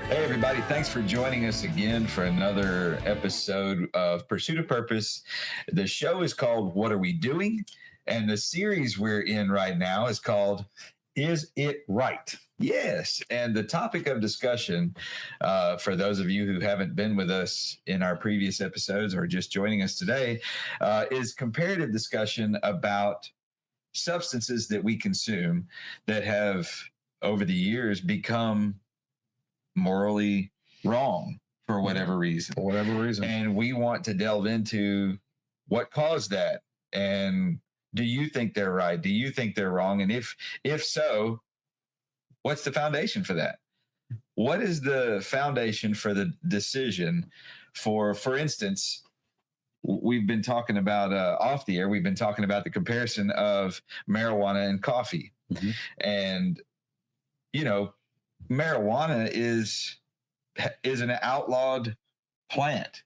Hey, everybody. Thanks for joining us again for another episode of Pursuit of Purpose. The show is called What Are We Doing? And the series we're in right now is called Is It Right? Yes. And the topic of discussion, for those of you who haven't been with us in our previous episodes or just joining us today, is comparative discussion about substances that we consume that have over the years become morally wrong for whatever reason. And we want to delve into what caused that. And do you think they're right? Do you think they're wrong? And if so, what's the foundation for that? What is the foundation for the decision for instance, we've been talking about off the air, we've been talking about the comparison of marijuana and coffee. Mm-hmm. And, marijuana is an outlawed plant,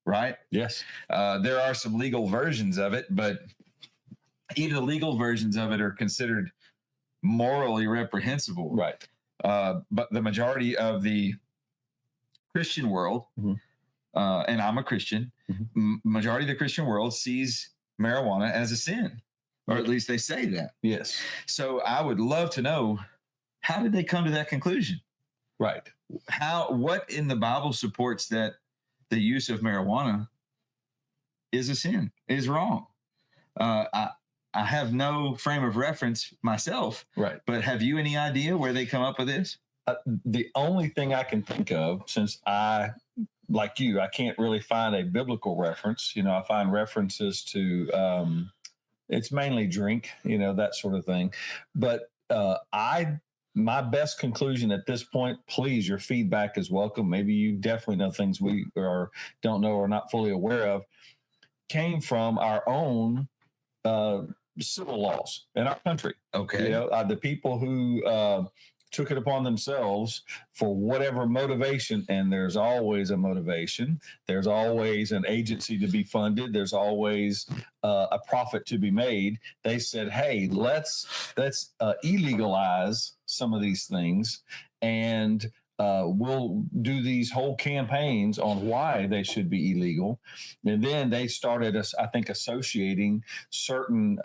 right? Yes. There are some legal versions of it, but even the legal versions of it are considered morally reprehensible. Right. But the majority of the Christian world, mm-hmm. And I'm a Christian, mm-hmm. Majority of the Christian world sees marijuana as a sin, or at least they say that. Yes. So I would love to know, how did they come to that conclusion? Right. What in the Bible supports that the use of marijuana is a sin, is wrong? I have no frame of reference myself. Right. But have you any idea where they come up with this? The only thing I can think of, since like you, I can't really find a biblical reference. I find references to, it's mainly drink, that sort of thing. But my best conclusion at this point, please, your feedback is welcome. Maybe you definitely know things we don't know or not fully aware of, came from our own civil laws in our country. Okay. The people who took it upon themselves for whatever motivation, and there's always a motivation. There's always an agency to be funded. There's always a profit to be made. They said, hey, let's illegalize some of these things, and we'll do these whole campaigns on why they should be illegal. And then they started, I think, associating certain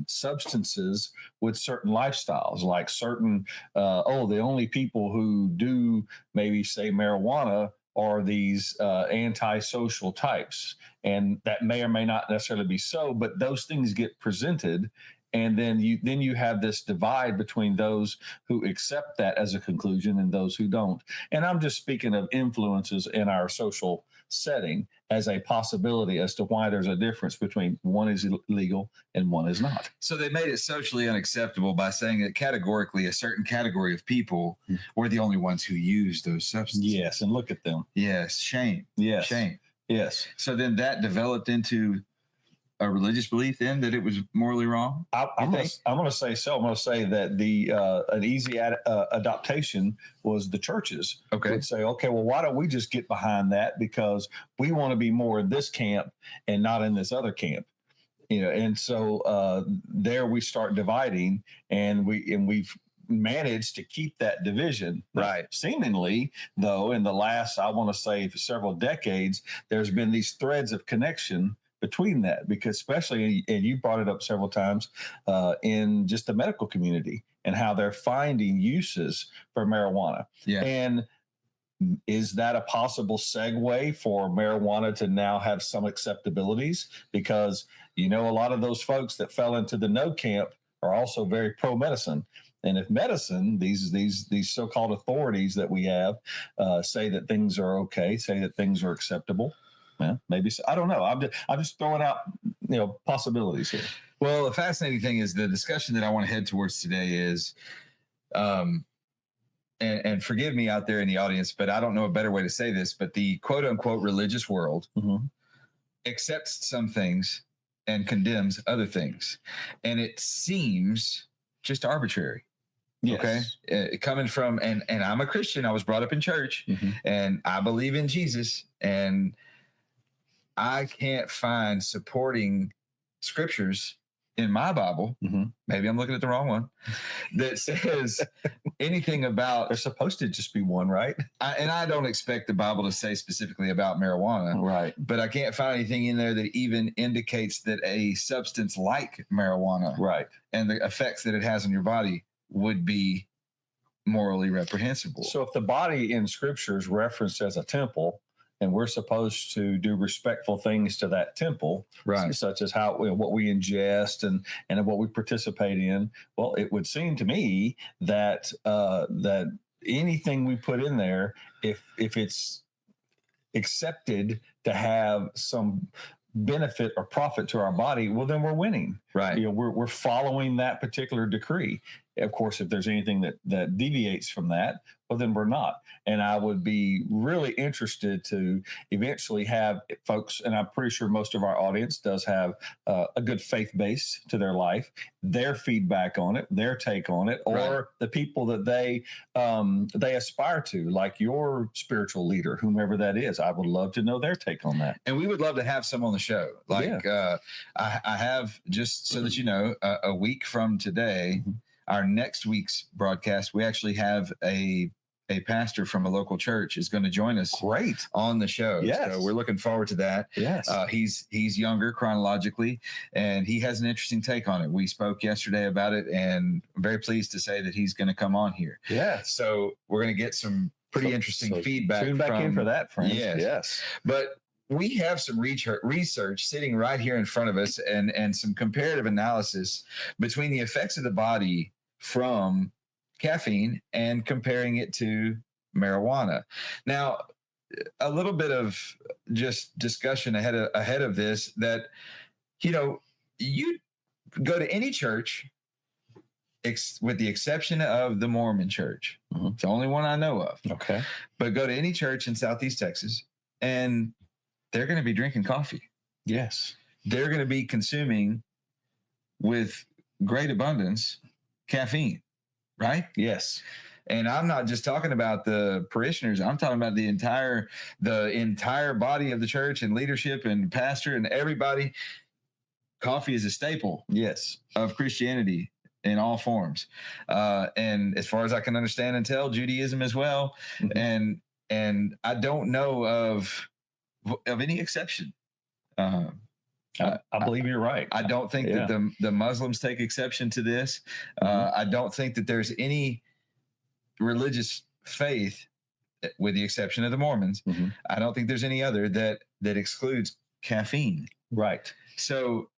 substances with certain lifestyles, like certain, the only people who do maybe say marijuana are these antisocial types. And that may or may not necessarily be so, but those things get presented. And then you have this divide between those who accept that as a conclusion and those who don't. And I'm just speaking of influences in our social setting as a possibility as to why there's a difference between one is illegal and one is not. So they made it socially unacceptable by saying that categorically a certain category of people were the only ones who used those substances. Yes, and look at them. Yes, shame. Yes. Shame. Yes. So then that developed into a religious belief then that it was morally wrong? I'm going to say so. I'm going to say that an easy adaptation was the churches. Okay. Would say, okay, well, why don't we just get behind that, because we want to be more in this camp and not in this other camp. And so there we start dividing, and we've managed to keep that division. Right. Seemingly, though, in the last, I want to say, for several decades, there's been these threads of connection between that, because especially, and you brought it up several times, in just the medical community and how they're finding uses for marijuana. Yeah. And is that a possible segue for marijuana to now have some acceptabilities? Because, a lot of those folks that fell into the no camp are also very pro-medicine. And if medicine, these so-called authorities that we have, say that things are okay, say that things are acceptable, yeah, maybe so. I don't know. I'm just throwing out, possibilities here. Well, the fascinating thing is the discussion that I want to head towards today is, and forgive me out there in the audience, but I don't know a better way to say this, but the quote unquote religious world accepts some things and condemns other things. And it seems just arbitrary. Yes. Okay. Coming from, and I'm a Christian. I was brought up in church and I believe in Jesus, and I can't find supporting scriptures in my Bible, Mm-hmm. maybe I'm looking at the wrong one, that says anything about. There's supposed to just be one, right? And I don't expect the Bible to say specifically about marijuana, Right. but I can't find anything in there that even indicates that a substance like marijuana, Right, and the effects that it has on your body would be morally reprehensible. So if the body in Scripture is referenced as a temple, and we're supposed to do respectful things to that temple, right, such as how what we ingest and what we participate in. Well, it would seem to me that that anything we put in there, if it's accepted to have some benefit or profit to our body, well, then we're winning. right. We're following that particular decree. Of course, if there's anything that deviates from that, well, then we're not. And I would be really interested to eventually have folks, and I'm pretty sure most of our audience does have a good faith base to their life, their feedback on it, their take on it, or Right. the people that they aspire to, like your spiritual leader, whomever that is. I would love to know their take on that. And we would love to have some on the show. Like I have, just so that you know, a week from today, our next week's broadcast, we actually have a pastor from a local church is going to join us Great. on the show. Yes. So we're looking forward to that. Yes. He's younger chronologically, and he has an interesting take on it. We spoke yesterday about it, and I'm very pleased to say that he's going to come on here. Yes. So we're going to get some pretty interesting feedback. Tune back in for that, friends. Yes. But we have some research sitting right here in front of us, and some comparative analysis between the effects of the body from caffeine and comparing it to marijuana. Now, a little bit of just discussion ahead of this, that, you go to any church, with the exception of the Mormon church. Mm-hmm. It's the only one I know of. Okay. But go to any church in Southeast Texas, and they're going to be drinking coffee. Yes. They're going to be consuming with great abundance caffeine, right? Yes. And I'm not just talking about the parishioners. I'm talking about the entire body of the church and leadership and pastor and everybody. Coffee is a staple, yes, of Christianity in all forms. And as far as I can understand and tell, Judaism as well. Mm-hmm. And I don't know of any exception. I believe you're right. I don't think that the Muslims take exception to this. I don't think that there's any religious faith, with the exception of the Mormons. Mm-hmm. I don't think there's any other that excludes caffeine. Right. So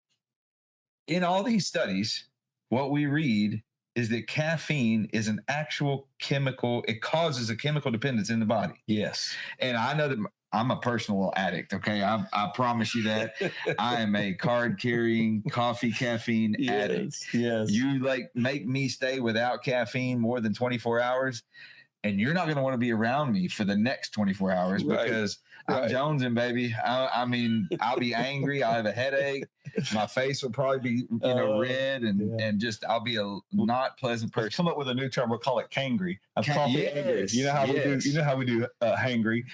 in all these studies, what we read is that caffeine is an actual chemical. It causes a chemical dependence in the body. Yes. And I know that I'm a personal addict. Okay. I promise you that. I am a card carrying coffee caffeine addict. Yes. You make me stay without caffeine more than 24 hours, and you're not going to want to be around me for the next 24 hours because I'm jonesing, baby. I mean, I'll be angry. I'll have a headache. My face will probably be, red, and just I'll be a not pleasant person. Come up with a new term. We'll call it cangry. I'm coffee angry. You know how we do. You know how we do hangry.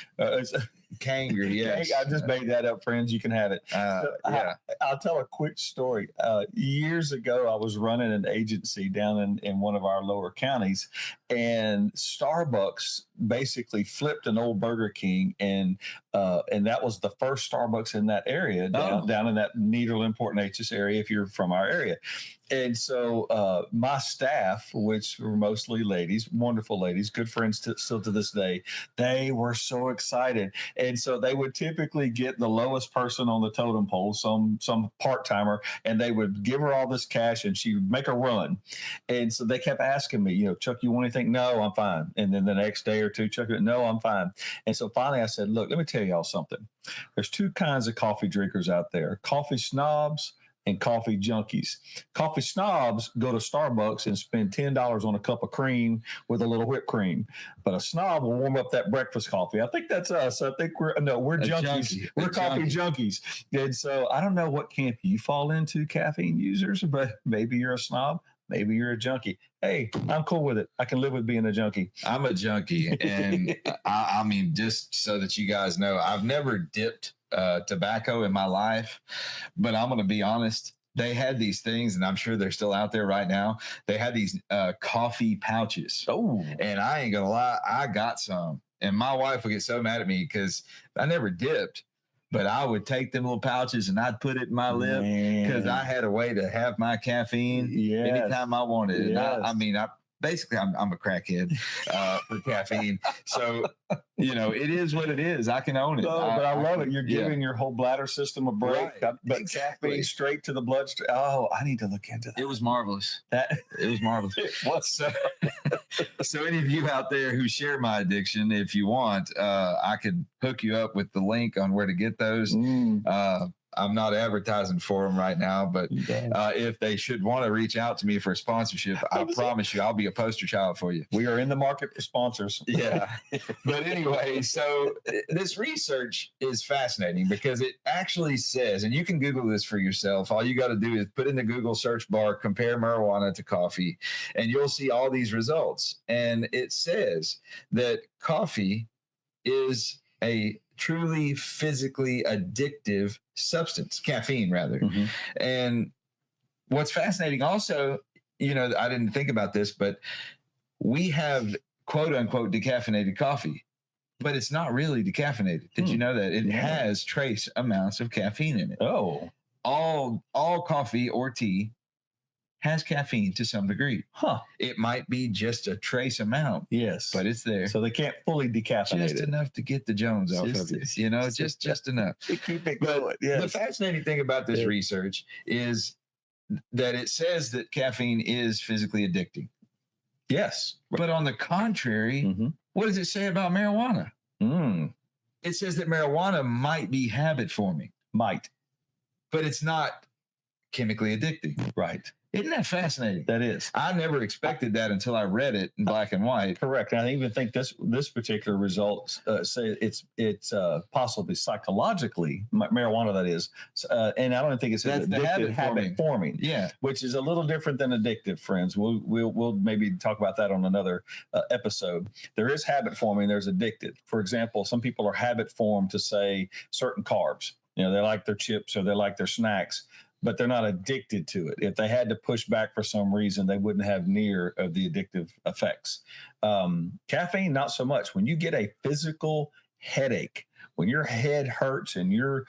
Cangry, yes. I just made that up, friends. You can have it. I'll tell a quick story. Years ago, I was running an agency down in one of our lower counties, and Starbucks basically flipped an old Burger King, and that was the first Starbucks in that area, down in that Nederland, Port Neches area, if you're from our area. And so my staff, which were mostly ladies, wonderful ladies, good friends still to this day, they were so excited. And so they would typically get the lowest person on the totem pole, some part-timer, and they would give her all this cash and she would make a run. And so they kept asking me, Chuck, you want anything? No, I'm fine. And then the next day or two, Chuck, no, I'm fine. And so finally I said, look, let me tell y'all something. There's two kinds of coffee drinkers out there, coffee snobs and coffee junkies. Coffee snobs go to Starbucks and spend $10 on a cup of cream with a little whipped cream. But a snob will warm up that breakfast coffee. I think that's us. I think we're junkies. We're coffee junkies. And so I don't know what camp you fall into, caffeine users, but maybe you're a snob. Maybe you're a junkie. Hey, I'm cool with it. I can live with being a junkie. I'm a junkie. And I mean, just so that you guys know, I've never dipped tobacco in my life, but I'm going to be honest. they had these things, and I'm sure they're still out there right now. They had these coffee pouches. Oh, And I ain't gonna lie, I got some. And my wife would get so mad at me because I never dipped, but I would take them little pouches and I'd put it in my lip because I had a way to have my caffeine anytime I wanted. And I mean, basically I'm a crackhead for caffeine. So, it is what it is. I can own it. No, but I love it. You're giving your whole bladder system a break. Right. But Exactly. caffeine straight to the bloodstream. Oh, I need to look into that. It was marvelous. It was marvelous. So any of you out there who share my addiction, if you want, I could hook you up with the link on where to get those. I'm not advertising for them right now, but if they should want to reach out to me for a sponsorship, I promise you I'll be a poster child for you. We are in the market for sponsors. Yeah. But anyway, so this research is fascinating because it actually says, and you can Google this for yourself. All you got to do is put in the Google search bar, compare marijuana to coffee, and you'll see all these results. And it says that coffee is a truly physically addictive substance, caffeine rather. And what's fascinating also, I didn't think about this, but we have quote unquote decaffeinated coffee, but it's not really decaffeinated. Did you know that it has trace amounts of caffeine in it? Oh, all coffee or tea has caffeine to some degree. It might be just a trace amount. Yes. But it's there. So they can't fully decaffeinate just enough to get the Jones off of it. Just enough. To keep it going. The fascinating thing about this research is that it says that caffeine is physically addicting. Yes. But on the contrary, what does it say about marijuana? It says that marijuana might be habit forming. Might. But it's not chemically addicting. Right. Isn't that fascinating? That is. I never expected that until I read it in black and white. Correct. And I even think this particular result say it's possibly psychologically marijuana, that is, and I don't think it's addictive, habit forming. Yeah, which is a little different than addictive. Friends, we'll maybe talk about that on another episode. There is habit forming. There's addicted. For example, some people are habit formed to say certain carbs. They like their chips or they like their snacks, but they're not addicted to it. If they had to push back for some reason, they wouldn't have near of the addictive effects. Caffeine, not so much. When you get a physical headache, when your head hurts and you're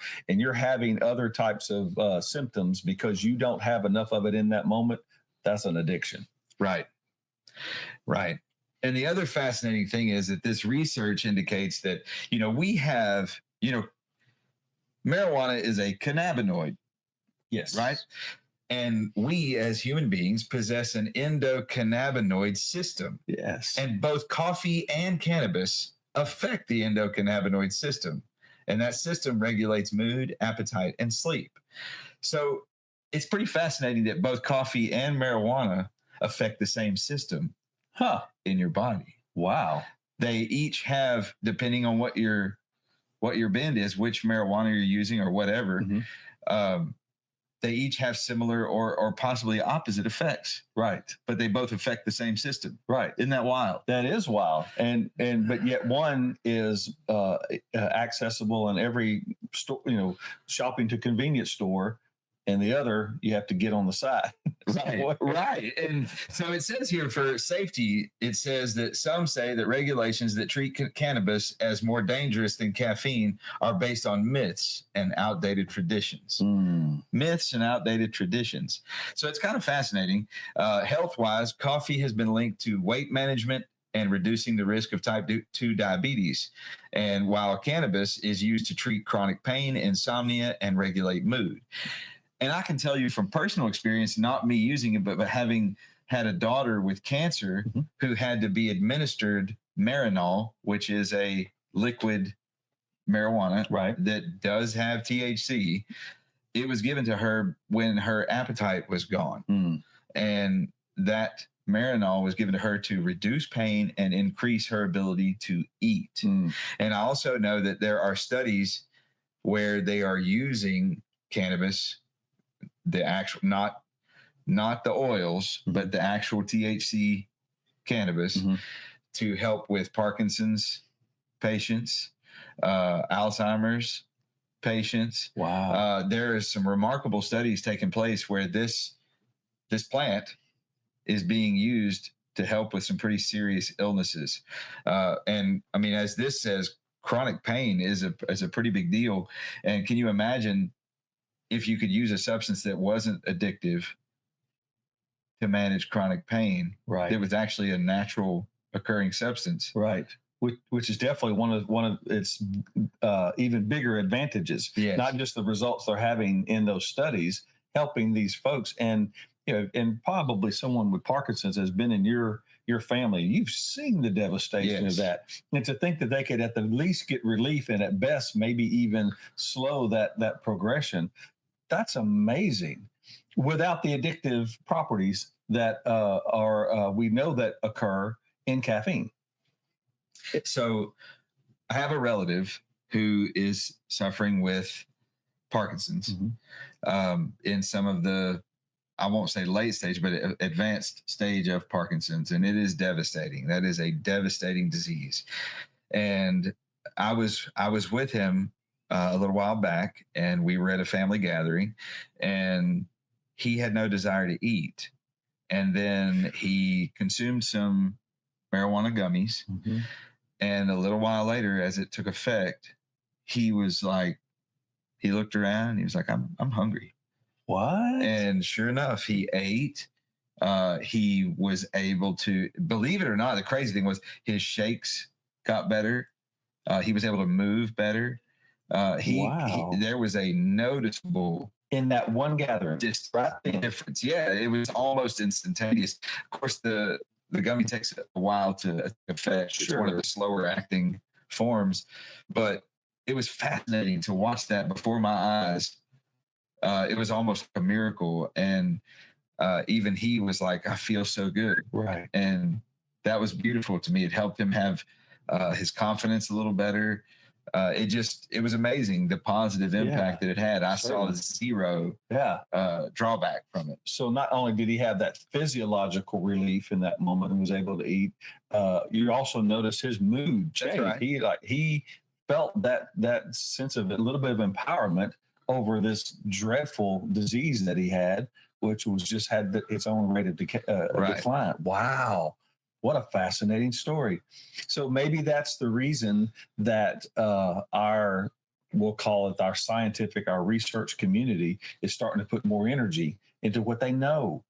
having other types of symptoms because you don't have enough of it in that moment, that's an addiction. Right. And the other fascinating thing is that this research indicates that, we have, marijuana is a cannabinoid. Yes. Right. And we as human beings possess an endocannabinoid system. Yes. And both coffee and cannabis affect the endocannabinoid system. And that system regulates mood, appetite, and sleep. So it's pretty fascinating that both coffee and marijuana affect the same system in your body. Wow. They each have, depending on what your bend is, which marijuana you're using or whatever, they each have similar or possibly opposite effects. Right. But they both affect the same system. Right. Isn't that wild? That is wild. But yet one is accessible in every store, shopping to convenience store, and the other you have to get on the side. Right. And so it says here for safety, it says that some say that regulations that treat cannabis as more dangerous than caffeine are based on myths and outdated traditions. Myths and outdated traditions. So it's kind of fascinating. Health-wise, coffee has been linked to weight management and reducing the risk of type 2 diabetes. And while cannabis is used to treat chronic pain, insomnia, and regulate mood. And I can tell you from personal experience, not me using it, but having had a daughter with cancer who had to be administered Marinol, which is a liquid marijuana that does have THC. It was given to her when her appetite was gone. And that Marinol was given to her to reduce pain and increase her ability to eat. And I also know that there are studies where they are using cannabis, the actual, not the oils, but the actual THC cannabis to help with Parkinson's patients, Alzheimer's, patients. Wow. There is some remarkable studies taking place where this plant is being used to help with some pretty serious illnesses. And I mean, as this says, chronic pain is a pretty big deal. And can you imagine if you could use a substance that wasn't addictive to manage chronic pain? Right. It was actually a natural occurring substance. Right. Which is definitely one of its even bigger advantages. Yes. Not just the results they're having in those studies, helping these folks, and and probably someone with Parkinson's has been in your family. You've seen the devastation Yes. of that, and to think that they could at the least get relief, and at best maybe even slow that progression, that's amazing. Without the addictive properties that we know that occur in caffeine. So I have a relative who is suffering with Parkinson's in some of the, I won't say late stage, but advanced stage of Parkinson's. And it is devastating. That is a devastating disease. And I was with him a little while back, and we were at a family gathering, and he had no desire to eat. And then he consumed some marijuana gummies. And a little while later, as it took effect, he was like, he looked around and he was like, I'm hungry. What? And sure enough, he ate. He was able to, believe it or not, the crazy thing was his shakes got better. He was able to move better. There was a noticeable in that one gathering difference. Yeah, it was almost instantaneous. Of course, the gummy takes a while to affect. Sure. It's one of the slower acting forms, but it was fascinating to watch that before my eyes. It was almost a miracle. And even he was like, I feel so good. Right. And that was beautiful to me. It helped him have his confidence a little better. It was amazing, the positive impact that it had. I saw zero drawback from it. So not only did he have that physiological relief in that moment and was able to eat, you also notice his mood change. Right. He felt that sense of a little bit of empowerment over this dreadful disease that he had, which was just had its own rate of decline. Wow. What a fascinating story. So maybe that's the reason that we'll call it our research community is starting to put more energy into what they know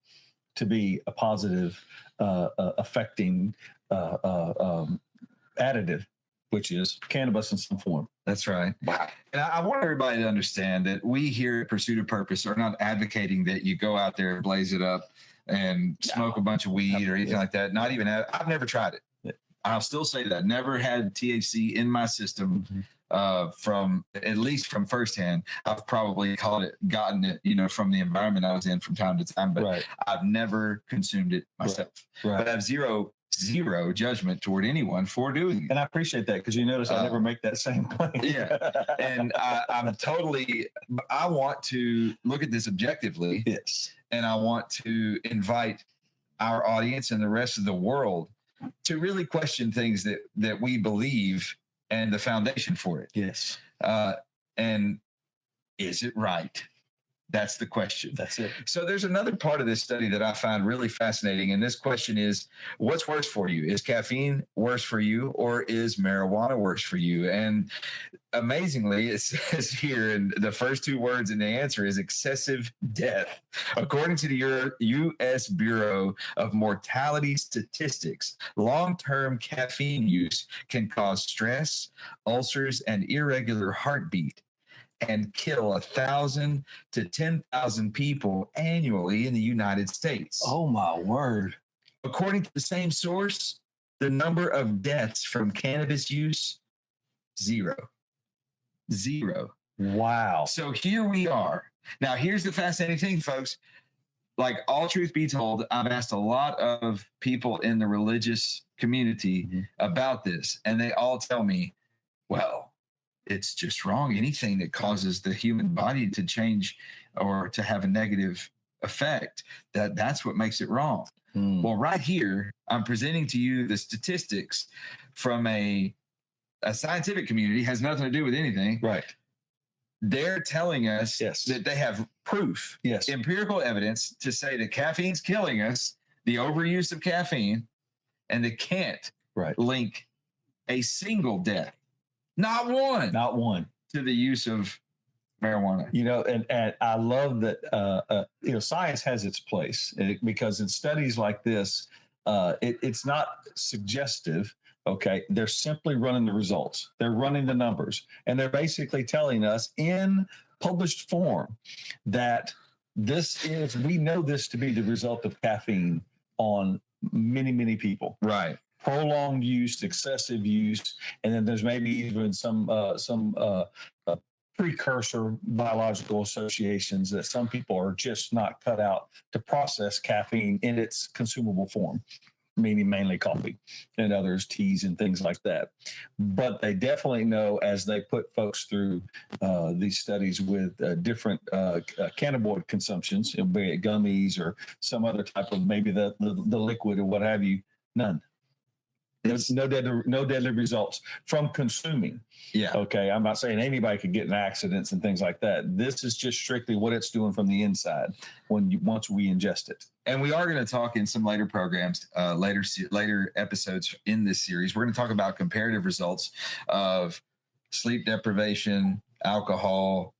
to be a positive affecting additive, which is cannabis in some form. That's right. Wow. And I want everybody to understand that we here at Pursuit of Purpose are not advocating that you go out there and blaze it up and smoke a bunch of weed or anything like that. Not even, I've never tried it. Yeah. I'll still say that. Never had THC in my system from firsthand. I've probably gotten it, from the environment I was in from time to time, but I've never consumed it myself. Right. But I have zero judgment toward anyone for doing it. And I appreciate that, because you notice I never make that same claim. Yeah. And I want to look at this objectively. Yes. And I want to invite our audience and the rest of the world to really question things that we believe and the foundation for it. Yes. And is it right? That's the question. That's it. So there's another part of this study that I find really fascinating. And this question is, what's worse for you? Is caffeine worse for you, or is marijuana worse for you? And amazingly, it says here, and the first two words in the answer is excessive death. According to the U.S. Bureau of Mortality Statistics, long-term caffeine use can cause stress, ulcers, and irregular heartbeat, and kill 1,000 to 10,000 people annually in the United States. Oh, my word. According to the same source, the number of deaths from cannabis use, zero. Wow. So here we are. Now, here's the fascinating thing, folks. Like, all truth be told, I've asked a lot of people in the religious community about this, and they all tell me, well, it's just wrong. Anything that causes the human body to change or to have a negative effect, that's what makes it wrong. Well, right here, I'm presenting to you the statistics from a scientific community, has nothing to do with anything. Right. they're telling us Yes. that they have proof, Yes. empirical evidence to say that caffeine's killing us, the overuse of caffeine, and they can't link a single death, not one, to the use of marijuana. You know, and I love that, you know, science has its place because in studies like this, it's not suggestive. Okay. They're simply running the results. They're running the numbers, and they're basically telling us in published form that we know this to be the result of caffeine on many, many people. Right. Prolonged use, excessive use, and then there's maybe even some precursor biological associations that some people are just not cut out to process caffeine in its consumable form, meaning mainly coffee and others, teas and things like that. But they definitely know, as they put folks through these studies with different cannabinoid consumptions, be it gummies or some other type of maybe the liquid or what have you, none. No deadly results from consuming. Yeah. Okay. I'm not saying anybody could get in accidents and things like that. This is just strictly what it's doing from the inside once we ingest it. And we are going to talk in some later programs, later episodes in this series. We're going to talk about comparative results of sleep deprivation, alcohol,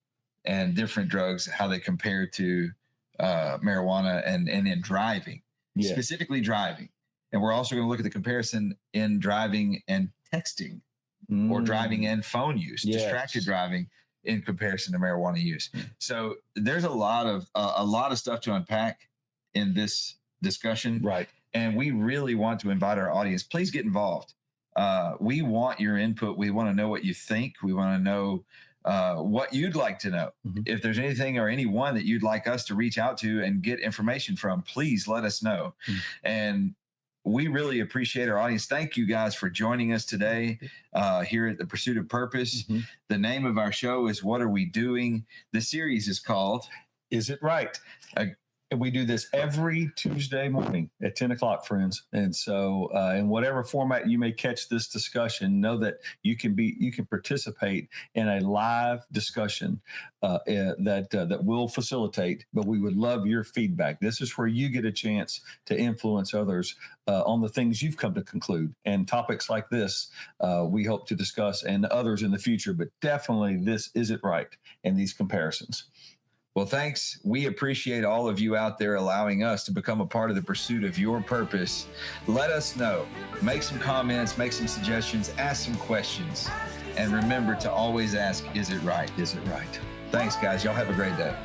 and different drugs, how they compare to marijuana and in driving, specifically driving. And we're also going to look at the comparison in driving and texting or driving and phone use, distracted driving in comparison to marijuana use. So there's a lot of stuff to unpack in this discussion. Right. And we really want to invite our audience. Please get involved. We want your input. We want to know what you think. We want to know what you'd like to know. Mm-hmm. If there's anything or anyone that you'd like us to reach out to and get information from, please let us know. Mm-hmm. And we really appreciate our audience. Thank you guys for joining us today here at The Pursuit of Purpose. Mm-hmm. The name of our show is What Are We Doing? The series is called Is It Right? And we do this every Tuesday morning at 10 o'clock, friends. And so in whatever format you may catch this discussion, know that you can participate in a live discussion that will facilitate, but we would love your feedback. This is where you get a chance to influence others on the things you've come to conclude. And topics like this, we hope to discuss, and others in the future, but definitely this Is It Right? And these comparisons. Well, thanks. We appreciate all of you out there allowing us to become a part of the pursuit of your purpose. Let us know. Make some comments, make some suggestions, ask some questions. And remember to always ask, is it right? Is it right? Thanks, guys. Y'all have a great day.